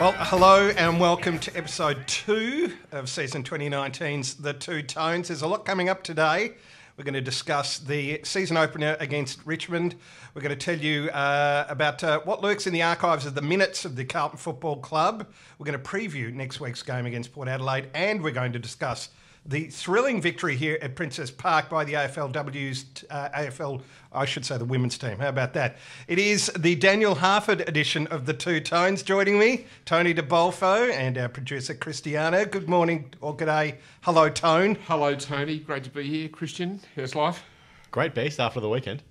Well, hello and welcome to episode 2 of season 2019's The Two Tones. There's a lot coming up today. We're going to discuss the season opener against Richmond. We're going to tell you about what lurks in the archives of the minutes of the Carlton Football Club. We're going to preview next week's game against Port Adelaide, and we're going to discuss the thrilling victory here at Princess Park by the AFLW's, the women's team. How about that? It is the Daniel Harford edition of The Two Tones. Joining me, Tony de Bolfo and our producer, Christiana. Good morning or good day. Hello, Tone. Hello, Tony. Great to be here. Christian, how's life? Great beast after the weekend.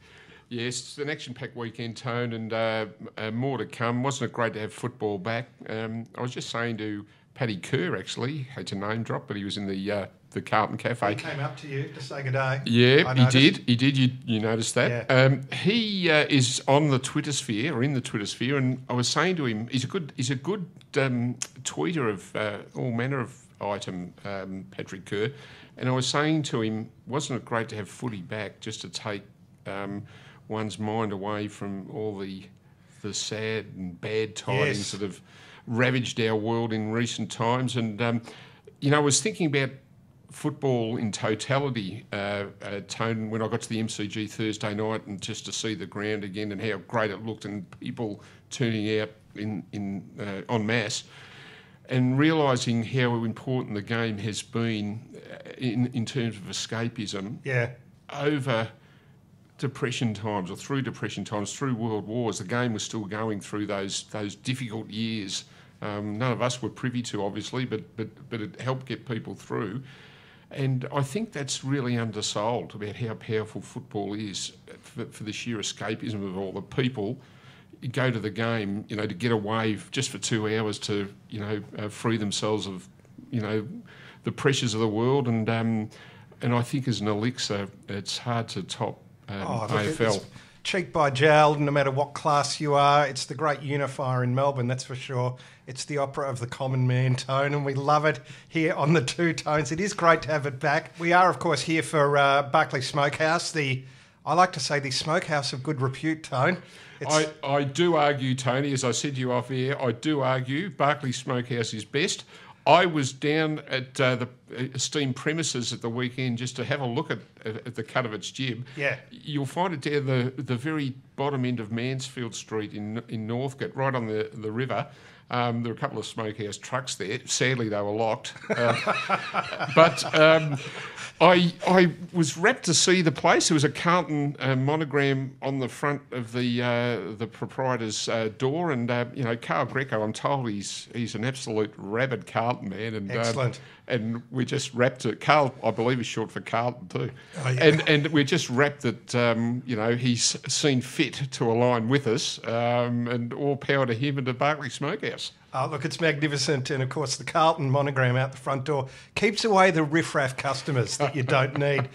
Yes, it's an action-packed weekend, Tone, and more to come. Wasn't it great to have football back? I was just saying to Paddy Kerr, actually, hate to name drop, but he was in the Carlton Cafe. He came up to you to say good day. Yeah, he did. He did. You noticed that. Yeah. He is on the Twitter sphere, and I was saying to him, he's a good tweeter of all manner of item, Patrick Kerr, and I was saying to him, wasn't it great to have footy back, just to take one's mind away from all the sad and bad tidings that have ravaged our world in recent times. And, I was thinking about football in totality, Tone, when I got to the MCG Thursday night and just to see the ground again and how great it looked and people turning out in en masse, and realising how important the game has been in terms of escapism over depression times or through depression times, through world wars. The game was still going through those difficult years. None of us were privy to, obviously, but it helped get people through. And I think that's really undersold about how powerful football is for the sheer escapism of all the people. You go to the game, to get away just for 2 hours to, free themselves of, the pressures of the world. And I think as an elixir, it's hard to top AFL. Cheek by jowl, no matter what class you are. It's the great unifier in Melbourne, that's for sure. It's the opera of the common man, Tone, and we love it here on The Two Tones. It is great to have it back. We are, of course, here for Barkly Smokehouse, I like to say the smokehouse of good repute, Tone. I do argue, Tony, as I said to you off air, I do argue Barkly Smokehouse is best. I was down at the esteemed premises at the weekend just to have a look at the cut of its jib. Yeah. You'll find it down the very bottom end of Mansfield Street in Northcote, right on the river. There were a couple of smokehouse trucks there. Sadly, they were locked. But I was rapt to see the place. There was a Carlton monogram on the front of the proprietor's door, and Carl Greco, I'm told he's an absolute rabid Carlton man, and excellent. And we're just rapt at Carl. I believe is short for Carlton too. Oh, yeah. And we're just rapt that he's seen fit to align with us, and all power to him and to Barkly Smokehouse. Oh, look, it's magnificent. And, of course, the Carlton monogram out the front door keeps away the riffraff customers that you don't need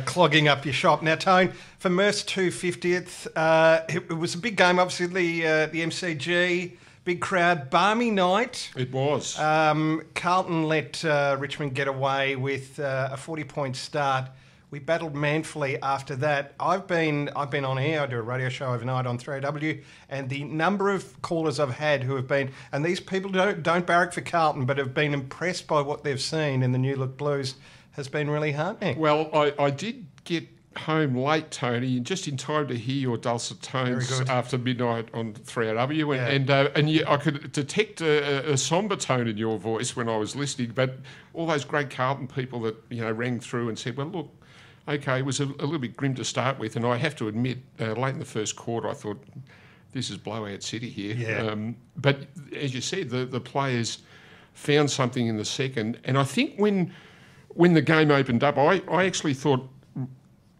clogging up your shop. Now, Tone, for Merce 250th, it was a big game, obviously, the MCG, big crowd, balmy night. It was. Carlton let Richmond get away with a 40-point start. We battled manfully after that. I've been on air. I do a radio show overnight on 3AW, and the number of callers I've had who have been, and these people don't barrack for Carlton, but have been impressed by what they've seen in the New Look Blues, has been really heartening. Well, I did get home late, Tony, just in time to hear your dulcet tones after midnight on 3AW, and I could detect a sombre tone in your voice when I was listening. But all those great Carlton people that rang through and said, "Well, look. Okay, it was a little bit grim to start with, and I have to admit, late in the first quarter, I thought, this is blowout city here." Yeah. But as you said, the players found something in the second, and I think when the game opened up, I actually thought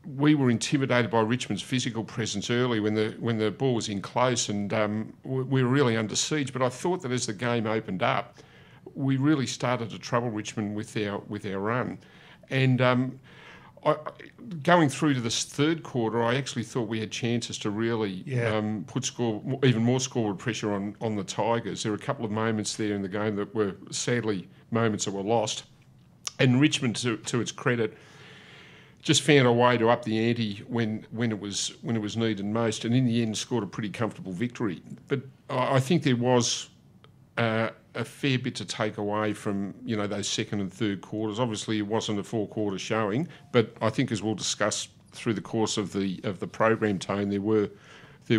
we were intimidated by Richmond's physical presence early when the ball was in close, and we were really under siege. But I thought that as the game opened up, we really started to trouble Richmond with our run, and. Going through to this third quarter, I actually thought we had chances to really put even more scoreboard pressure on the Tigers. There were a couple of moments there in the game that were sadly moments that were lost, and Richmond, to its credit, just found a way to up the ante when it was needed most, and in the end scored a pretty comfortable victory. But I think there was a fair bit to take away from those second and third quarters. Obviously, it wasn't a 4-quarter showing, but I think, as we'll discuss through the course of the program, Tone, there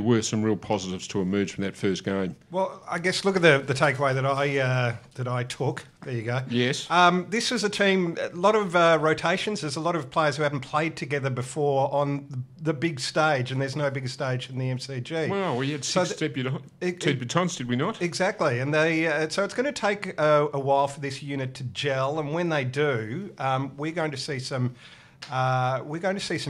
were some real positives to emerge from that first game. Well, I guess look at the takeaway that I took. There you go. Yes. This was a team, a lot of rotations. There's a lot of players who haven't played together before on the big stage, and there's no bigger stage than the MCG. Well, we had six debutants, did we not? Exactly, and so it's going to take a while for this unit to gel, and when they do, we're going to see some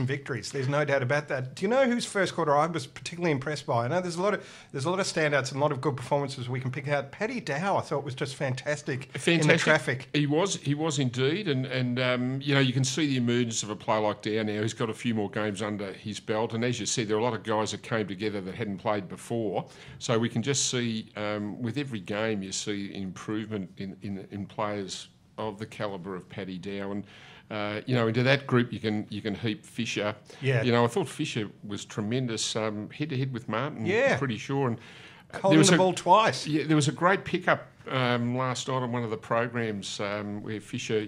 victories. There's no doubt about that. Do you know whose first quarter I was particularly impressed by? I know there's a lot of standouts and a lot of good performances we can pick out. Paddy Dow, I thought, was just fantastic. In the traffic. He was indeed, and you can see the emergence of a player like Dow now. He's got a few more games under his belt, and as you said, there are a lot of guys that came together that hadn't played before. So we can just see with every game you see improvement in players of the calibre of Paddy Dow, and into that group you can heap Fisher. Yeah. I thought Fisher was tremendous, head to head with Martin. Yeah. I'm pretty sure. And holding the ball twice. Yeah, there was a great pickup last night on one of the programs where Fisher,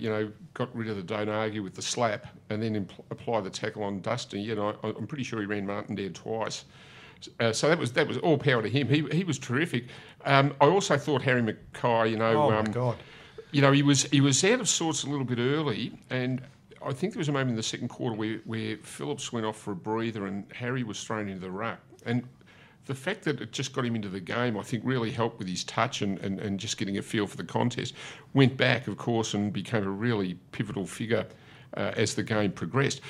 got rid of the don't argue with the slap and then applied the tackle on Dusty. I'm pretty sure he ran Martin down twice. So that was all power to him. He was terrific. I also thought Harry Mackay. Oh my God. He was out of sorts a little bit early, and I think there was a moment in the second quarter where Phillips went off for a breather and Harry was thrown into the ruck. And the fact that it just got him into the game, I think, really helped with his touch and just getting a feel for the contest. Went back, of course, and became a really pivotal figure as the game progressed.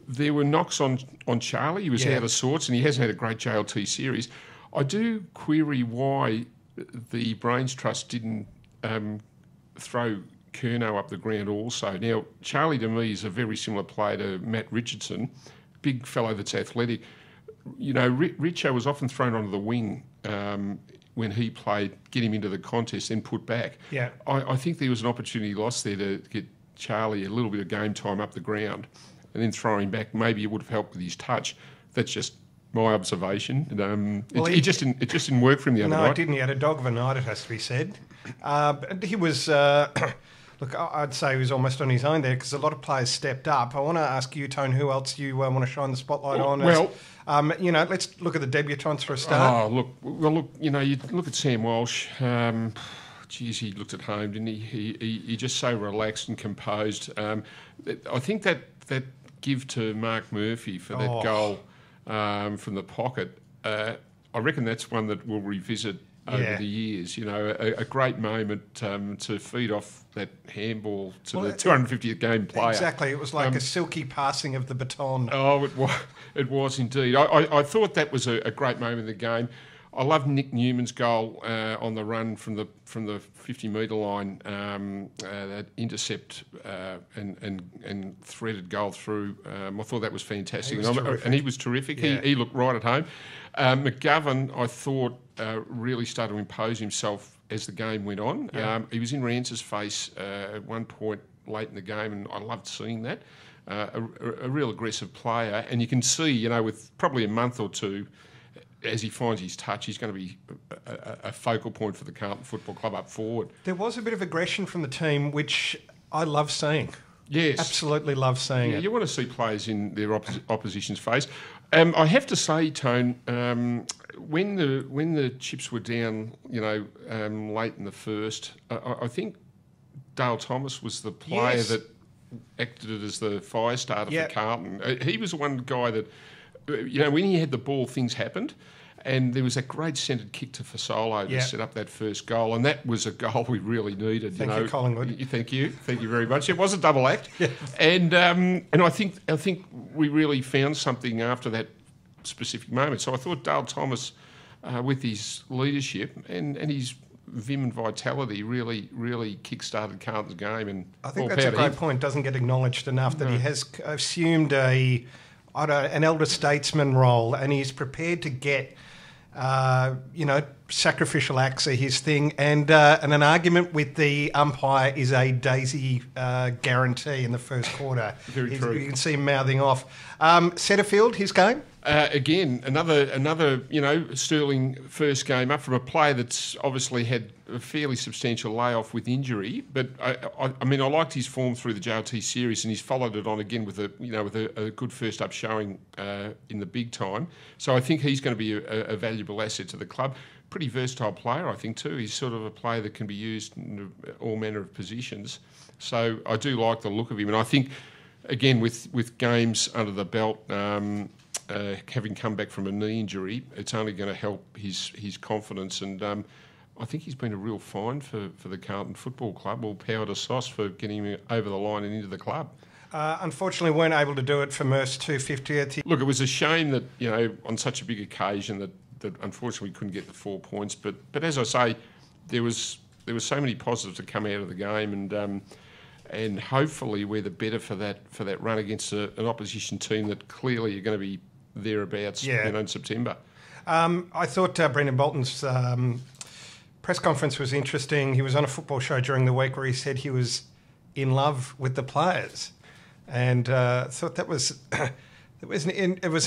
There were knocks on Charlie. He was out of sorts, and he hasn't had a great JLT series. I do query why the Brains Trust didn't throw Curnow up the ground also. Now, Charlie to me is a very similar player to Matt Richardson, big fellow that's athletic. Richo was often thrown onto the wing when he played, get him into the contest, then put back. Yeah. I think there was an opportunity lost there to get Charlie a little bit of game time up the ground and then throw him back. Maybe it would have helped with his touch. That's just my observation. It just didn't work for him the other night. No, it didn't. He had a dog of a night, it has to be said. He was... Look, I'd say he was almost on his own there because a lot of players stepped up. I want to ask you, Tone, who else you want to shine the spotlight on? Well, let's look at the debutants for a start. You look at Sam Walsh. He looked at home, didn't he? He just so relaxed and composed. I think that give to Mark Murphy for that goal from the pocket, I reckon that's one that we'll revisit over the years. A great moment to feed off that handball to the 250th game player. Exactly. It was like a silky passing of the baton. Oh, it was indeed. I thought that was a great moment in the game. I love Nick Newman's goal on the run from the 50-metre line, that intercept and threaded goal through. I thought that was fantastic. And he was terrific. Yeah. He looked right at home. McGovern, I thought, really started to impose himself as the game went on. Yeah. He was in Rance's face at one point late in the game, and I loved seeing that. A real aggressive player. And you can see, with probably a month or two, as he finds his touch, he's going to be a focal point for the Carlton Football Club up forward. There was a bit of aggression from the team, which I love seeing. Yes. Absolutely love seeing it. You want to see players in their opposition's face. I have to say, Tone, when the chips were down, late in the first, I think Dale Thomas was the player that acted as the fire starter for Carlton. He was the one guy that, when he had the ball, things happened. And there was that great centred kick to Fasolo to set up that first goal, and that was a goal we really needed. Thank you, Collingwood. Thank you very much. It was a double act, and I think we really found something after that specific moment. So I thought Dale Thomas, with his leadership and his vim and vitality, really kick-started Carlton's game. And I think that's a great point. Doesn't get acknowledged enough that he has assumed an elder statesman role, and he's prepared to get, sacrificial acts are his thing, and an argument with the umpire is a daisy guarantee in the first quarter. Very true. You can see him mouthing off. Setterfield, his game? Again, another sterling first game up from a player that's obviously had a fairly substantial layoff with injury. But I mean, I liked his form through the JLT series, and he's followed it on again with a good first up showing in the big time. So I think he's going to be a valuable asset to the club. Pretty versatile player, I think too. He's sort of a player that can be used in all manner of positions. So I do like the look of him, and I think again with games under the belt. Having come back from a knee injury, it's only going to help his confidence, and I think he's been a real find for the Carlton Football Club. All power to Sauce for getting him over the line and into the club. Unfortunately, weren't able to do it for Mer's 250th. Look, it was a shame that on such a big occasion that unfortunately we couldn't get the 4 points. But as I say, there was so many positives that come out of the game, and hopefully we're the better for that run against an opposition team that clearly are going to be thereabouts in September. I thought Brendan Bolton's press conference was interesting. He was on a football show during the week where he said he was in love with the players, and thought that was it was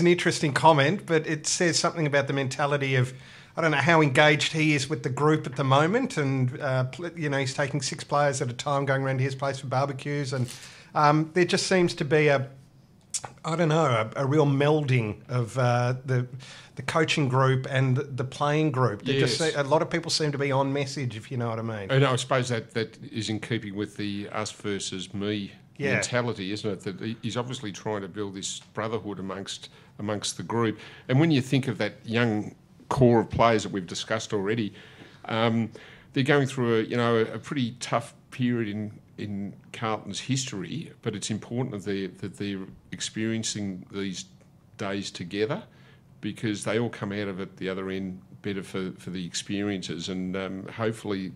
an interesting comment, but it says something about the mentality of, I don't know how engaged he is with the group at the moment, and he's taking 6 players at a time going around to his place for barbecues, and there just seems to be a real melding of the coaching group and the playing group. Yes. A lot of people seem to be on message, if you know what I mean. And I suppose that is in keeping with the us versus me mentality, isn't it? That he's obviously trying to build this brotherhood amongst the group. And when you think of that young core of players that we've discussed already, they're going through a pretty tough period in Carlton's history, but it's important that they're experiencing these days together, because they all come out of it the other end better for the experiences, and hopefully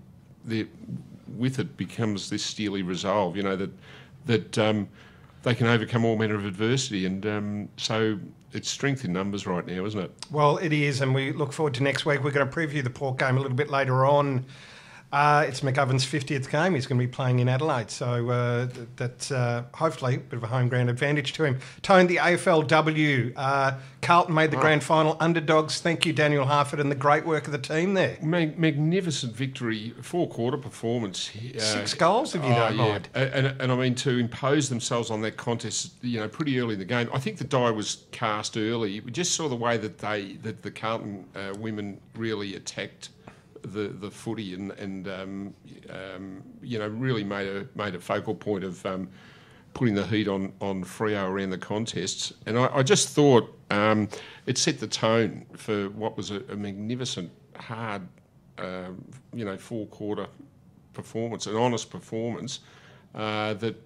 with it becomes this steely resolve, that they can overcome all manner of adversity, and so it's strength in numbers right now, isn't it? Well, it is, and we look forward to next week. We're going to preview the Port game a little bit later on. It's McGovern's 50th game. He's going to be playing in Adelaide, so that's hopefully a bit of a home ground advantage to him. Tone, the AFLW, Carlton made the grand final. Underdogs, thank you, Daniel Harford, and the great work of the team there. Magnificent victory, 4-quarter performance. 6 goals, if you don't mind. And I mean, to impose themselves on that contest, pretty early in the game. I think the die was cast early. We just saw the way that the Carlton women really attacked the footy and really made a focal point of putting the heat on Freo around the contests. And I just thought it set the tone for what was a magnificent, hard, 4-quarter performance, an honest performance that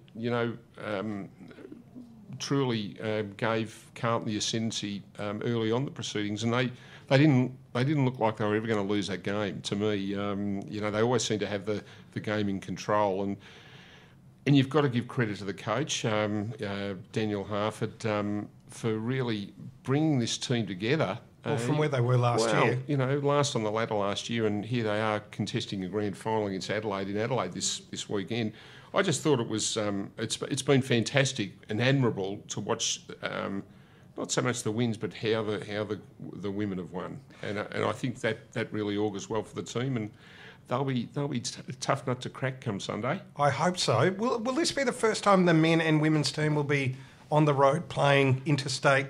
truly gave Carlton the ascendancy early on the proceedings, and they didn't look like they were ever going to lose that game. To me, they always seem to have the game in control, and you've got to give credit to the coach, Daniel Harford, for really bringing this team together. Well, from where they were last year. Last on the ladder last year, and here they are contesting a grand final against Adelaide in Adelaide this weekend. I just thought it was it's been fantastic and admirable to watch. Not so much the wins, but how the women have won, and I think that really augurs well for the team, and they'll be tough nut to crack come Sunday. I hope so. Will this be the first time the men and women's team will be on the road playing interstate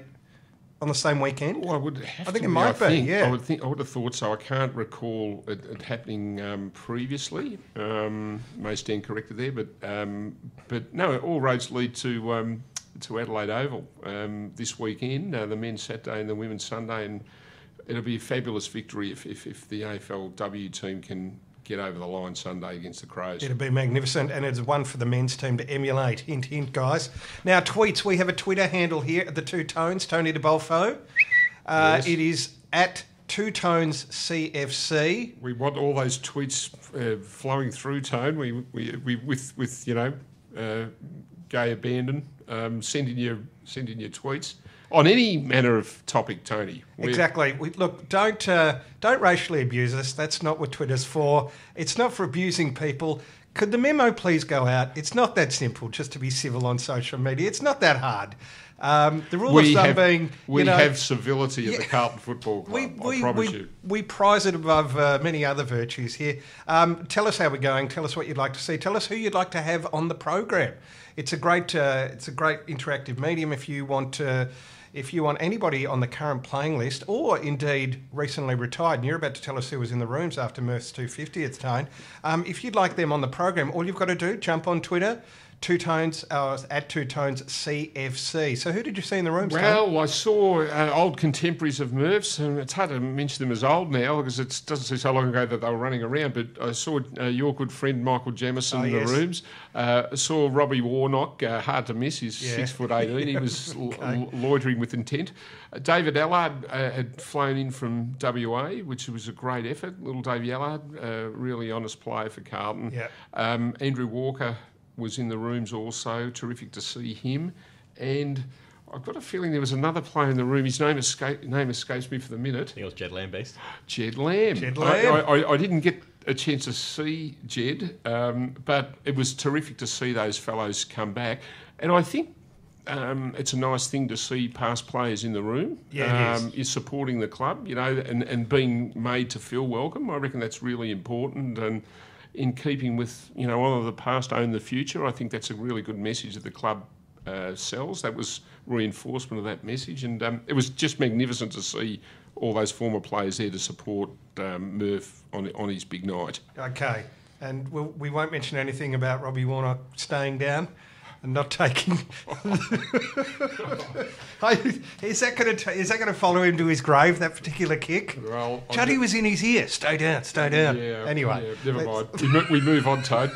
on the same weekend? Well, I think it might be. Yeah, I would have thought so. I can't recall it happening previously. May stand corrected there, but no, all roads lead to Adelaide Oval this weekend, the men's Saturday and the women's Sunday, and it'll be a fabulous victory if the AFLW team can get over the line Sunday against the Crows. It'll be magnificent, and it's one for the men's team to emulate. Hint, hint, guys. Now, tweets. We have a Twitter handle here at the Two Tones, Tony de Bolfo. Yes. It is at Two Tones CFC. We want all those tweets flowing through, Tone. We with gay abandon. Send in your tweets. on any manner of topic, Tony. Exactly. Look, don't racially abuse us. That's not what Twitter's for. It's not for abusing people. Could the memo please go out? It's not that simple just to be civil on social media. It's not that hard. The rule of thumb being... We have civility at the Carlton Football Club, I promise you. We prize it above many other virtues here. Tell us how we're going. Tell us what you'd like to see. Tell us who you'd like to have on the program. It's a great interactive medium if you want anybody on the current playing list, or indeed recently retired, and you're about to tell us who was in the rooms after Murph's 250th tone. If you'd like them on the program, all you've got to do, jump on Twitter, Two Tones, at Two Tones CFC. So who did you see in the rooms? Well, I saw old contemporaries of Murph's, and it's hard to mention them as old now because it doesn't seem so long ago that they were running around, but I saw your good friend Michael Jamieson in the rooms. I saw Robbie Warnock, hard to miss, he's 6'18", he was loitering with intent. David Allard had flown in from WA, which was a great effort. Little Davey Allard, really honest player for Carlton. Yeah. Andrew Walker was in the rooms also. Terrific to see him. And I've got a feeling there was another player in the room. His name escapes me for the minute. I think it was Jed Lamb based. Jed Lamb. I didn't get a chance to see Jed, but it was terrific to see those fellows come back. And I think it's a nice thing to see past players in the room. Yeah, it is. You're supporting the club, and being made to feel welcome. I reckon that's really important. And in keeping with, honour the past, own the future, I think that's a really good message that the club sells. That was reinforcement of that message, and it was just magnificent to see all those former players there to support Murph on his big night. Okay, and we won't mention anything about Robbie Warnock staying down and not taking. Is that going to follow him to his grave? That particular kick. Well, Juddy was in his ear. Stay down. Stay down. Yeah, anyway, never mind. We move on, Toad.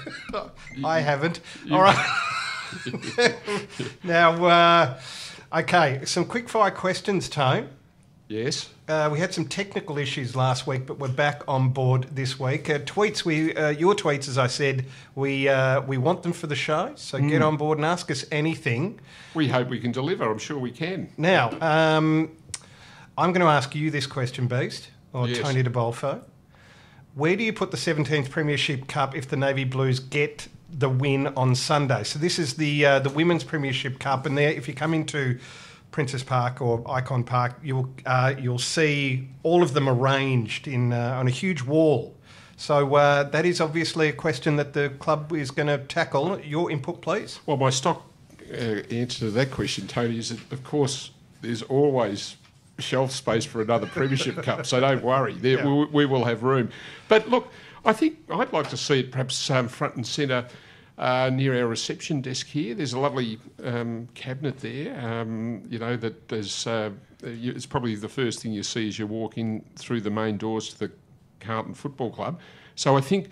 I haven't. All right. Now, okay, some quickfire questions, Tone. Yes. We had some technical issues last week, but we're back on board this week. Tweets, your tweets, as I said, we want them for the show, so get on board and ask us anything. We hope we can deliver. I'm sure we can. Now, I'm going to ask you this question, Beast, or yes. Tony de Bolfo. Where do you put the 17th Premiership Cup if the Navy Blues get the win on Sunday? So this is the Women's Premiership Cup, and there, if you come into Princess Park or Icon Park, you'll see all of them arranged in on a huge wall. So that is obviously a question that the club is going to tackle. Your input, please. Well, my stock answer to that question, Tony, is that, of course, there's always shelf space for another Premiership Cup, so don't worry. We will have room. But look, I think I'd like to see it perhaps front and centre near our reception desk here. There's a lovely cabinet there, that there's... it's probably the first thing you see as you walk in through the main doors to the Carlton Football Club. So I think,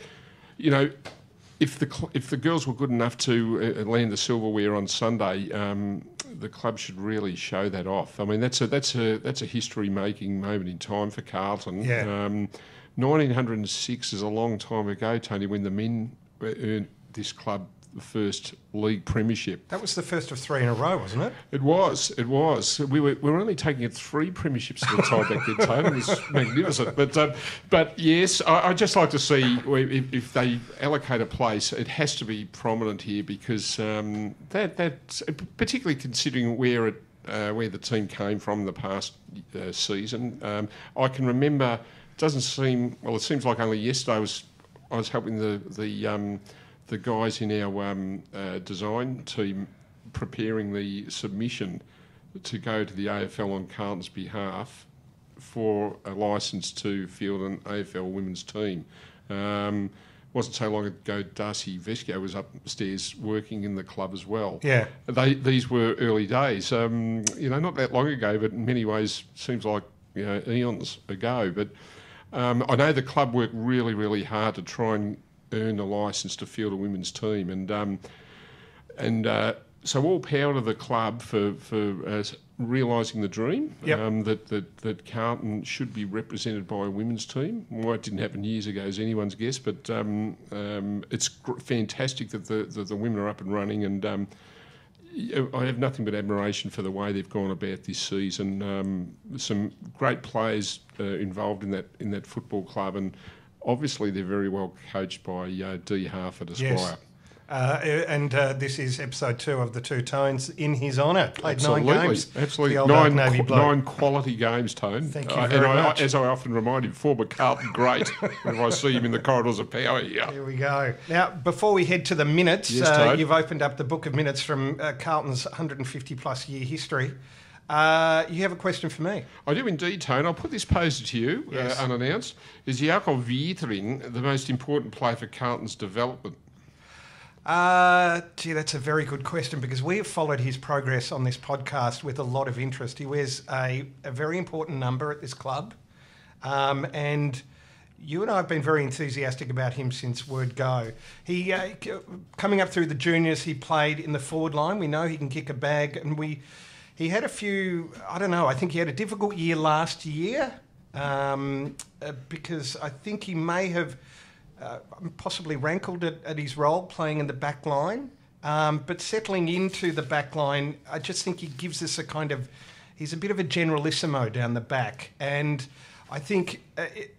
if the girls were good enough to land the silverware on Sunday, the club should really show that off. I mean, that's a history-making moment in time for Carlton. Yeah. 1906 is a long time ago, Tony, when the men earned this club the first league premiership. That was the first of 3 in a row, wasn't it? It was. We were only taking it 3 premierships at a time back then, Tony. It was magnificent. But yes, I'd just like to see if they allocate a place, it has to be prominent here because that's particularly considering where the team came from the past season. I can remember. It seems like only yesterday I was helping the guys in our design team preparing the submission to go to the AFL on Carlton's behalf for a licence to field an AFL women's team. Wasn't so long ago Darcy Vesco was upstairs working in the club as well. Yeah. These were early days, not that long ago, but in many ways seems like eons ago. But I know the club worked really, really hard to try and earn a licence to field a women's team, and so all power to the club for realising the dream. Yep. That Carlton should be represented by a women's team. Why it didn't happen years ago is anyone's guess, but it's fantastic that the women are up and running, and I have nothing but admiration for the way they've gone about this season. Some great players involved in that football club, and obviously they're very well coached by D. Harford, Esquire. Yes. And this is episode 2 of the Two Tones in his honour. Played Absolutely. 9 games. Absolutely. Nine quality games, Tone. Thank you very much. As I often remind him, former Carlton great when I see him in the corridors of power here. Here we go. Now, before we head to the minutes, Yes, you've opened up the book of minutes from Carlton's 150-plus year history. You have a question for me? I do indeed, Tone. I'll put this poster to you, Yes. unannounced. Is Jakob Vietring the most important player for Carlton's development? That's a very good question, because we have followed his progress on this podcast with a lot of interest. He wears a very important number at this club, and you and I have been very enthusiastic about him since word go. He coming up through the juniors, he played in the forward line. We know he can kick a bag, and he had a few. I don't know. I think he had a difficult year last year because I think he may have. Possibly rankled at his role playing in the back line, but settling into the back line, I just think he gives us he's a bit of a generalissimo down the back, and I think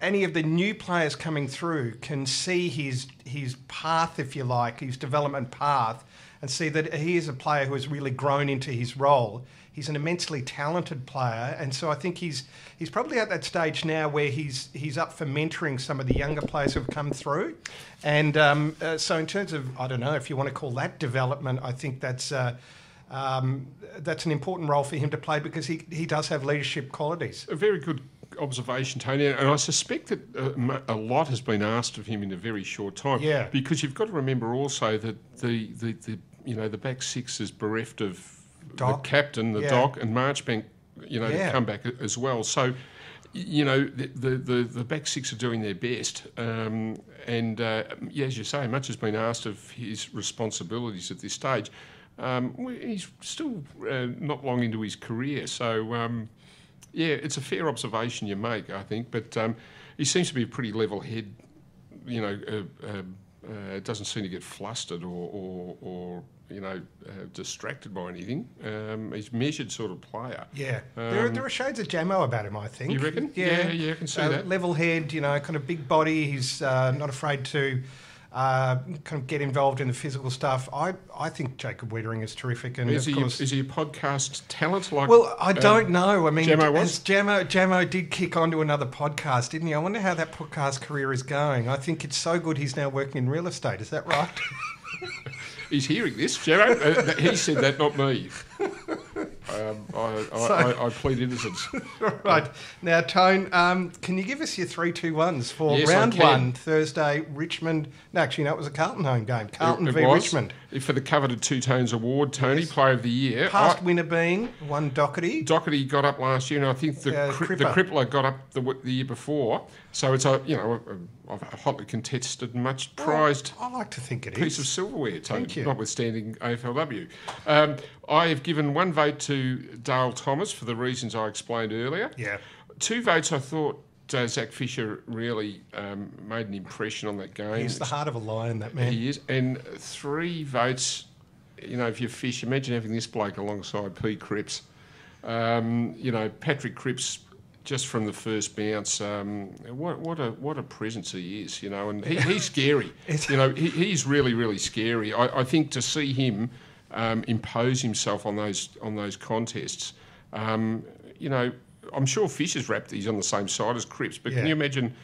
any of the new players coming through can see his path, if you like, his development path, and see that he is a player who has really grown into his role. He's an immensely talented player, and so I think he's probably at that stage now where he's up for mentoring some of the younger players who have come through. And so in terms of, I don't know if you want to call that development, I think that's an important role for him to play, because he does have leadership qualities. A very good observation, Tony, and I suspect that a lot has been asked of him in a very short time. Yeah. Because you've got to remember also that the back six is bereft of Doc. the captain, Doc, and Marchbank, to come back as well. So, the back six are doing their best. As you say, much has been asked of his responsibilities at this stage. He's still not long into his career. So, it's a fair observation you make, I think. But he seems to be a pretty level head, doesn't seem to get flustered or distracted by anything. He's a measured sort of player. Yeah. There are shades of Jamo about him, I think. You reckon? Yeah, I can see that. Level head, kind of big body. He's not afraid to kind of get involved in the physical stuff. I think Jacob Wiedering is terrific. And is of course, he a podcast talent? Well, I don't know. I mean, Jamo was? Jamo did kick onto another podcast, didn't he? I wonder how that podcast career is going. I think it's so good he's now working in real estate. Is that right? He's hearing this, Jamo. He said that, not me. I plead innocence. Right. Now, Tone, can you give us your 3-2-1s for round 1, Thursday, Richmond? No, actually, no, it was a Carlton home game. Carlton v Richmond. For the coveted Two Tones Award, Tony, Yes. Player of the Year. Past winner being one Doherty. Doherty got up last year, and I think the Crippler got up the year before. So it's a hotly contested, much prized I like to think it piece is. of silverware, Tony, Thank you. notwithstanding AFLW. I have given 1 vote to Dale Thomas for the reasons I explained earlier. Yeah. 2 votes, I thought Zach Fisher really made an impression on that game. He's the heart of a lion, that man. He is. And 3 votes, if you're Fish, imagine having this bloke alongside P. Cripps. Patrick Cripps, just from the first bounce, what a presence he is, and he's scary. He's really, really scary. I think to see him impose himself on those contests, I'm sure Fisher's wrapped. He's on the same side as Cripps, but can you imagine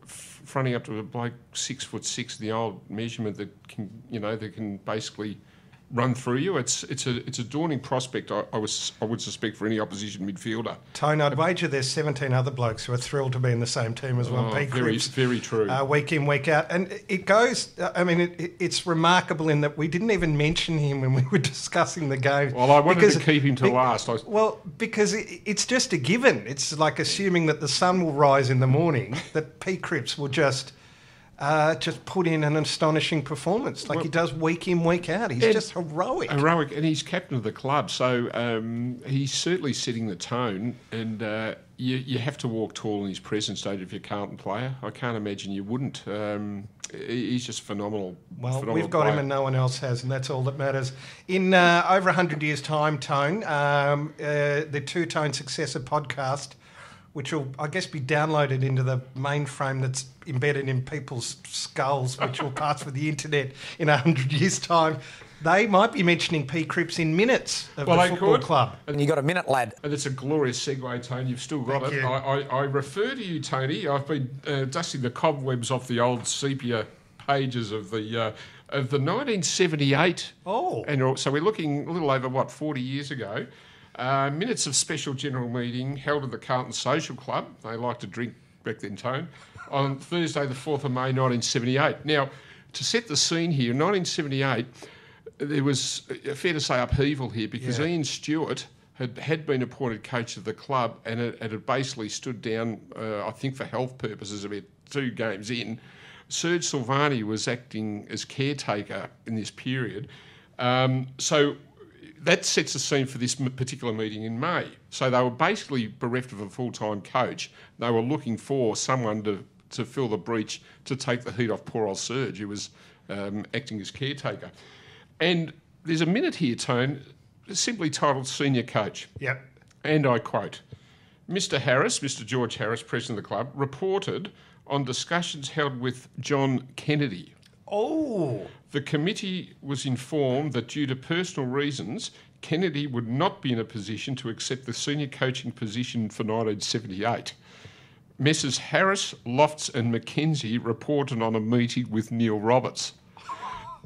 fronting up to a bloke 6'6", the old measurement that can basically run through you? It's a daunting prospect. I would suspect for any opposition midfielder. Tone, I'd wager there's 17 other blokes who are thrilled to be in the same team as well. Very, very true. Week in, week out, and it goes. It's remarkable in that we didn't even mention him when we were discussing the game. Well, I wanted to keep him to last. Because it's just a given. It's like assuming that the sun will rise in the morning, that P. Cripps will just just put in an astonishing performance like he does week in, week out. He's just heroic. Heroic, and he's captain of the club, so he's certainly setting the tone, and you have to walk tall in his presence, don't you, if you're a Carlton player? I can't imagine you wouldn't. He's just phenomenal. Well, phenomenal we've got player. him and no one else has, and that's all that matters. In over 100 years' time, Tone, the Two Tone Successor podcast, which will, I guess, be downloaded into the mainframe that's embedded in people's skulls, which will pass for the internet in 100 years' time. They might be mentioning P. Cripps in minutes of the football club. And you got a minute, lad. And it's a glorious segue, Tony. You've still got Thank it. you. I refer to you, Tony. I've been dusting the cobwebs off the old sepia pages of the 1978. Oh. And so we're looking a little over, 40 years ago. Minutes of special general meeting held at the Carlton Social Club. They liked to drink back then, Tone. On Thursday, the 4th of May, 1978. Now, to set the scene here, in 1978... there was, fair to say, upheaval here because Ian Stewart had been appointed coach of the club and it had basically stood down, I think for health purposes, about 2 games in. Serge Silvani was acting as caretaker in this period. So that sets the scene for this particular meeting in May. So they were basically bereft of a full-time coach. They were looking for someone to fill the breach, to take the heat off poor old Serge, who was acting as caretaker. And there's a minute here, Tone, simply titled Senior Coach. Yep. And I quote, Mr. George Harris, president of the club, reported on discussions held with John Kennedy. Oh. The committee was informed that due to personal reasons, Kennedy would not be in a position to accept the senior coaching position for 1978. Messrs Harris, Lofts and Mackenzie reported on a meeting with Neil Roberts.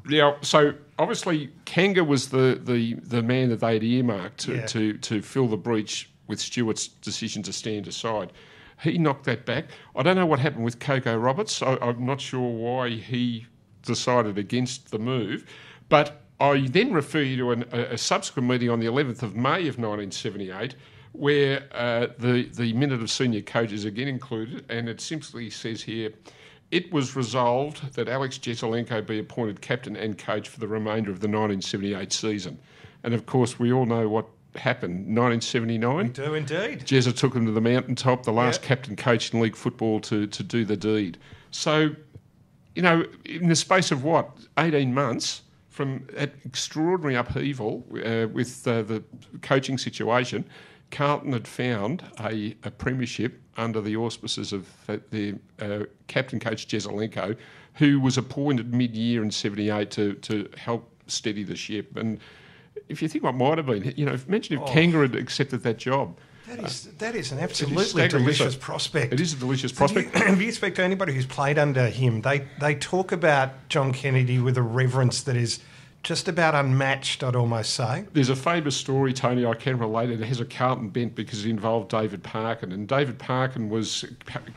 Now, so obviously Kanga was the man that they'd earmarked to fill the breach with Stewart's decision to stand aside. He knocked that back. I don't know what happened with Coco Roberts. I'm not sure why he decided against the move. But I then refer you to a subsequent meeting on the 11th of May of 1978 where the minute of senior coach is again included, and it simply says here, it was resolved that Alex Jesaulenko be appointed captain and coach for the remainder of the 1978 season. And of course, we all know what happened. 1979. We do indeed. Jezza took him to the mountaintop, the last captain coach in league football to do the deed. So, you know, in the space of 18 months from that extraordinary upheaval with the coaching situation, Carlton had found a premiership under the auspices of the captain coach Jesaulenko, who was appointed mid-year in 78 to help steady the ship. And if you think what might have been, you know, imagine if Kanga had accepted that job. That is an absolutely delicious prospect. It is a delicious prospect. If you speak to anybody who's played under him, they talk about John Kennedy with a reverence that is just about unmatched, I'd almost say. There's a famous story, Tony, I can relate it. It has a Carlton bent because it involved David Parkin. And David Parkin was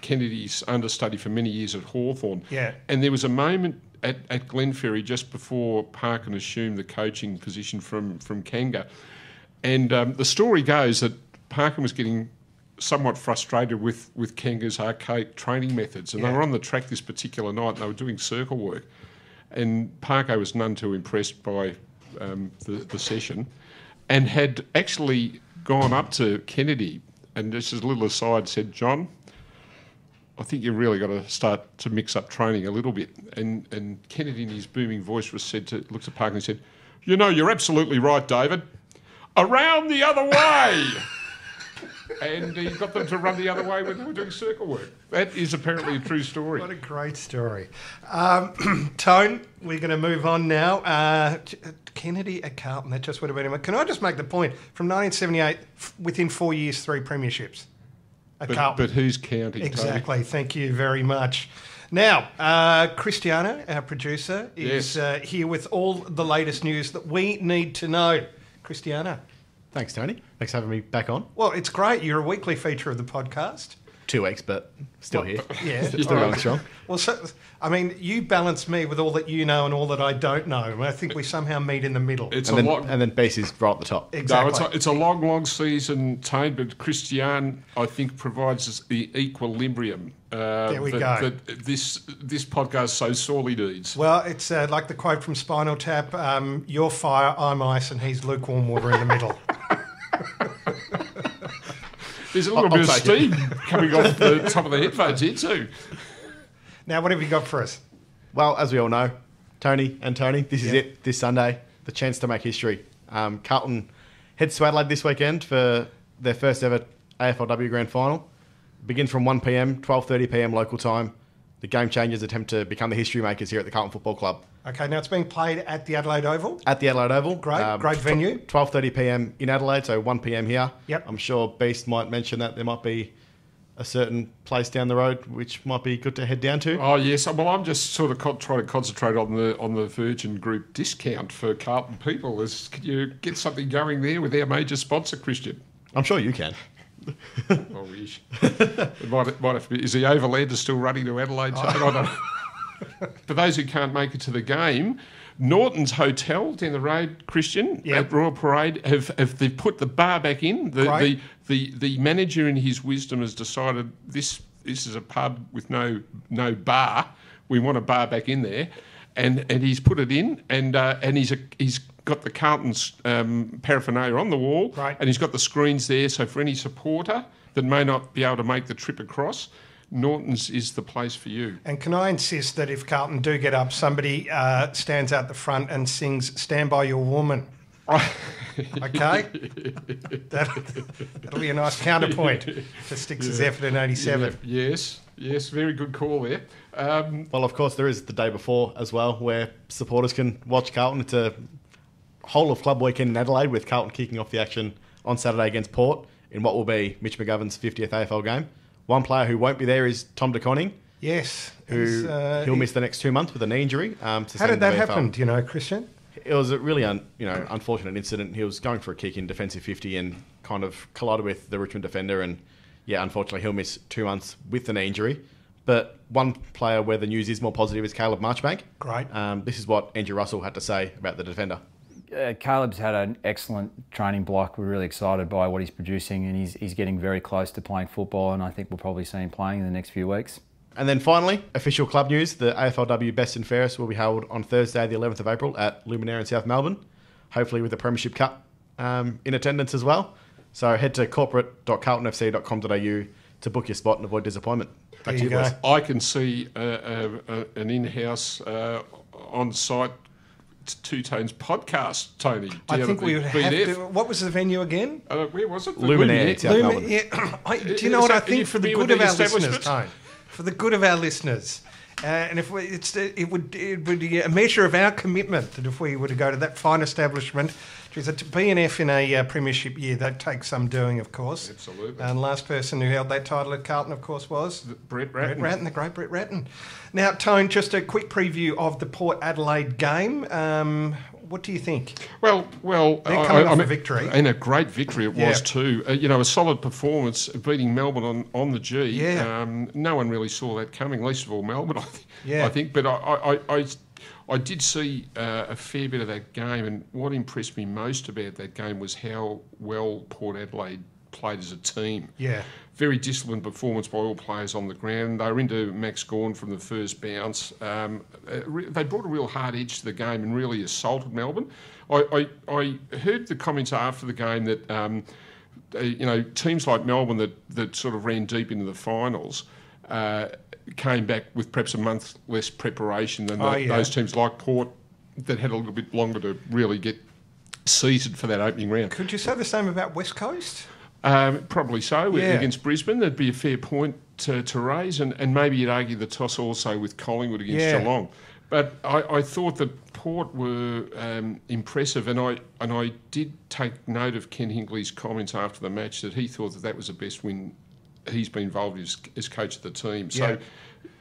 Kennedy's understudy for many years at Hawthorn. Yeah. And there was a moment at Glenferrie just before Parkin assumed the coaching position from Kanga. And the story goes that Parkin was getting somewhat frustrated with Kanga's archaic training methods. And they were on the track this particular night and they were doing circle work. And Parko was none too impressed by the session and had actually gone up to Kennedy and just as a little aside said, John, I think you've really got to start to mix up training a little bit. And Kennedy in his booming voice looked at Parko and said, you know, you're absolutely right, David. Around the other way. And he got them to run the other way when they were doing circle work. That is apparently a true story. What a great story. Tone, we're going to move on now. Kennedy at Carlton, that just would have been... Can I just make the point? From 1978, within 4 years, 3 premierships at Carlton. But who's counting, Exactly. Tony? Thank you very much. Now, Christiana, our producer, is here with all the latest news that we need to know. Christiana. Thanks, Tony. Thanks for having me back on. Well, it's great. You're a weekly feature of the podcast. 2 weeks, but still here. Yeah. Still going strong. Well, so, I mean, you balance me with all that you know and all that I don't know. And I think we somehow meet in the middle. It's And a then, lot. and then Beast is right at the top. Exactly. No, it's a long season, Tone, but Christian, I think, provides us the equilibrium There we go. that this podcast so sorely needs. Well, it's like the quote from Spinal Tap, you're fire, I'm ice, and he's lukewarm water in the middle. There's a little bit of steam coming off the top of the headphones here too. Now, what have you got for us? Well, as we all know, Tony, this is it this Sunday, the chance to make history. Carlton heads to Adelaide this weekend for their first ever AFLW Grand Final. Begins from 1 p.m, 12:30 p.m. local time. The Game Changers attempt to become the history makers here at the Carlton Football Club. Okay, now it's being played at the Adelaide Oval. At the Adelaide Oval. Great venue. 12:30 p.m. in Adelaide, so 1 p.m. here. Yep. I'm sure Beast might mention that there might be a certain place down the road which might be good to head down to. Oh yes, well I'm just sort of trying to concentrate on the Virgin Group discount for Carlton people. Can you get something going there with our major sponsor, Christian? I'm sure you can. I wish. It might have to be. Is the Overlander still running to Adelaide? I don't know. For those who can't make it to the game, Norton's Hotel down the road, Christian, at Royal Parade, they've put the bar back in. The manager in his wisdom has decided this is a pub with no bar. We want a bar back in there. And he's put it in, and he's got the Carlton's paraphernalia on the wall, and he's got the screens there. So for any supporter that may not be able to make the trip across, Norton's is the place for you. And can I insist that if Carlton do get up, somebody stands out the front and sings "Stand By Your Woman"? Okay, that'll be a nice counterpoint to Stix's effort in '87. Yes, very good call there. Well, of course, there is the day before as well, where supporters can watch Carlton. It's a whole of club weekend in Adelaide, with Carlton kicking off the action on Saturday against Port in what will be Mitch McGovern's 50th AFL game. One player who won't be there is Tom de Koning. Yes, he'll miss the next 2 months with a knee injury. How did that happen? Do you know, Christian? It was a really unfortunate incident. He was going for a kick in defensive 50 and kind of collided with the Richmond defender, and unfortunately he'll miss 2 months with the knee injury. But one player where the news is more positive is Caleb Marchbank. Great. This is what Andrew Russell had to say about the defender. Caleb's had an excellent training block. We're really excited by what he's producing, and he's getting very close to playing football, and I think we'll probably see him playing in the next few weeks. And then finally, official club news, the AFLW Best and Fairest will be held on Thursday the 11th of April at Luminaire in South Melbourne, hopefully with the Premiership Cup in attendance as well. So head to corporate.carltonfc.com.au to book your spot and avoid disappointment. Back to you guys. I can see an in-house on-site Two Tones podcast, Tony. I think we would have to. What was the venue again? Where was it? Luminaire. Do you know what I think? For the good of our listeners, Tone. For the good of our listeners, and if it would be a measure of our commitment that if we were to go to that fine establishment, to be an F in a premiership year, that takes some doing, of course. Absolutely. And the last person who held that title at Carlton, of course, was Brett Ratton. The great Brett Ratton. Now, Tone, just a quick preview of the Port Adelaide game. What do you think? Well, they're coming off a victory, and a great victory it was too. A solid performance, beating Melbourne on the G. Yeah. No one really saw that coming, least of all Melbourne. I think. But I did see a fair bit of that game, and what impressed me most about that game was how well Port Adelaide played as a team. Yeah. Very disciplined performance by all players on the ground. They were into Max Gawn from the first bounce. They brought a real hard edge to the game and really assaulted Melbourne. I heard the comments after the game that teams like Melbourne that sort of ran deep into the finals came back with perhaps a month less preparation than those teams like Port that had a little bit longer to really get seated for that opening round. Could you say the same about West Coast? Probably so. Against Brisbane, there'd be a fair point to raise, and maybe you'd argue the toss also with Collingwood against Geelong. But I thought that Port were impressive, and I did take note of Ken Hinkley's comments after the match that he thought that was the best win he's been involved as coach of the team. So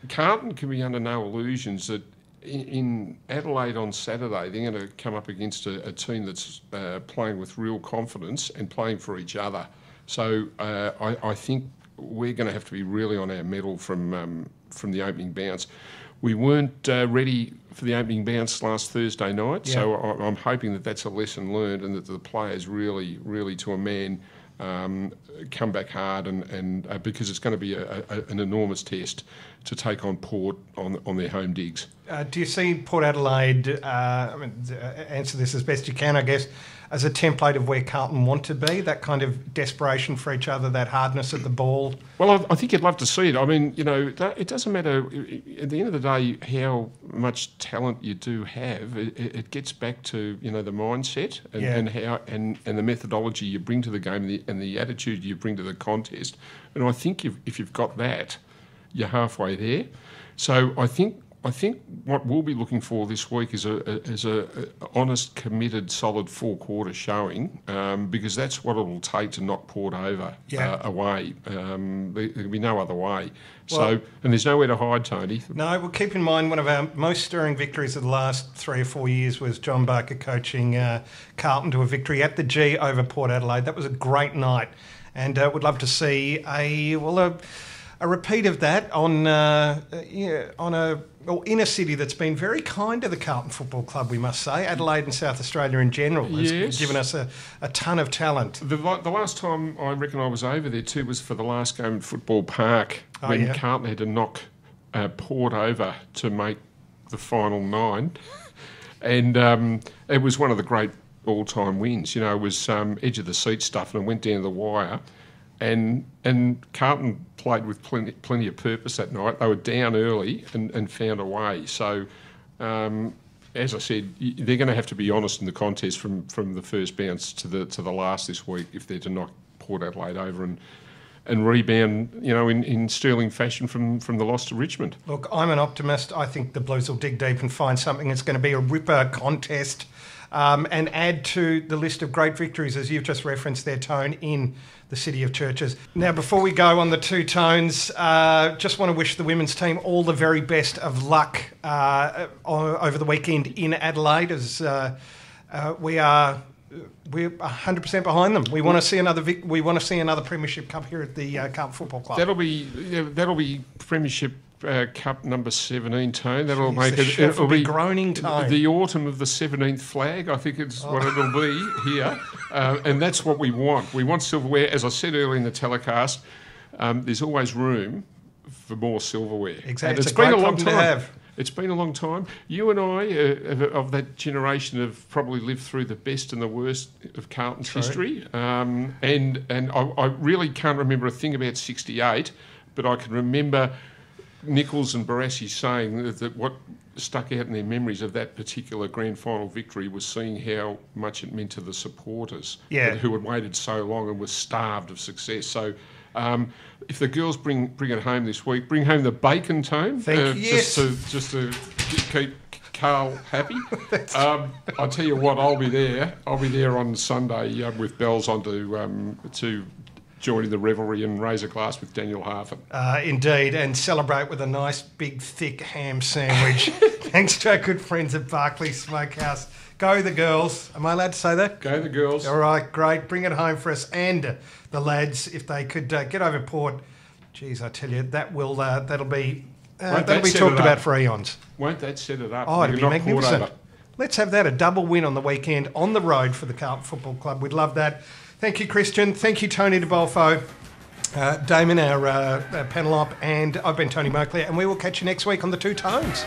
Carlton can be under no illusions that in Adelaide on Saturday they're going to come up against a team that's playing with real confidence and playing for each other. So I think we're going to have to be really on our mettle from the opening bounce. We weren't ready for the opening bounce last Thursday night, so I'm hoping that that's a lesson learned and that the players really to a man come back hard and because it's going to be an enormous test to take on Port on their home digs. Do you see Port Adelaide, answer this as best you can, I guess, as a template of where Carlton want to be, that kind of desperation for each other, that hardness at the ball? Well, I think you'd love to see it. I mean, it doesn't matter, at the end of the day, how much talent you do have. It gets back to, the mindset and how and the methodology you bring to the game and the attitude you bring to the contest. And I think if you've got that, you're halfway there. So I think what we'll be looking for this week is a honest, committed, solid 4-quarter showing, because that's what it'll take to knock Port over away. There'll be no other way. And there's nowhere to hide, Tony. No, well, keep in mind one of our most stirring victories of the last 3 or 4 years was John Barker coaching Carlton to a victory at the G over Port Adelaide. That was a great night, and would love to see a repeat of that in a city that's been very kind to the Carlton Football Club, we must say. Adelaide and South Australia in general has given us a ton of talent. The last time I reckon I was over there too was for the last game at Football Park when Carlton had to knock Port over to make the final 9. And it was one of the great all-time wins. It was edge of the seat stuff and it went down the wire. And Carlton played with plenty of purpose that night. They were down early and found a way. So, as I said, they're going to have to be honest in the contest from the first bounce to the last this week if they're to knock Port Adelaide over and rebound, in sterling fashion from the loss to Richmond. Look, I'm an optimist. I think the Blues will dig deep and find something that's going to be a ripper contest. And add to the list of great victories, as you've just referenced there, Tone, in the City of Churches. Now, before we go on the two tones, just want to wish the women's team all the very best of luck over the weekend in Adelaide, as we're 100% behind them. We want to see another Premiership Cup here at the Carlton Football Club. That'll be Premiership Cup number 17, Tone. That'll make it. It'll be groaning, Tone. The autumn of the 17th flag, I think it's what it'll be here. And that's what we want. We want silverware. As I said earlier in the telecast, there's always room for more silverware. Exactly. It's been a long time to have. It's been a long time. You and I, of that generation, have probably lived through the best and the worst of Carlton's history. And I really can't remember a thing about 68, but I can remember Nichols and Barassi saying that what stuck out in their memories of that particular grand final victory was seeing how much it meant to the supporters who had waited so long and were starved of success. So if the girls bring it home this week, bring home the bacon, Tone. Thank you. Just to keep Carl happy. I'll tell you what, I'll be there. I'll be there on Sunday with bells on to joining the revelry and raise a glass with Daniel Harford. Indeed, and celebrate with a nice big thick ham sandwich. Thanks to our good friends at Barkly Smokehouse. Go the girls. Am I allowed to say that? Go the girls. All right, great. Bring it home for us and the lads. If they could get over Port, geez, I tell you, that'll be talked about for eons. Won't that set it up? Oh, it'll be magnificent. Let's have that, a double win on the weekend on the road for the Carlton Football Club. We'd love that. Thank you, Christian. Thank you, Tony de Bolfo, Damon, our panel op, and I've been Tony Moclair, and we will catch you next week on the Two Tones.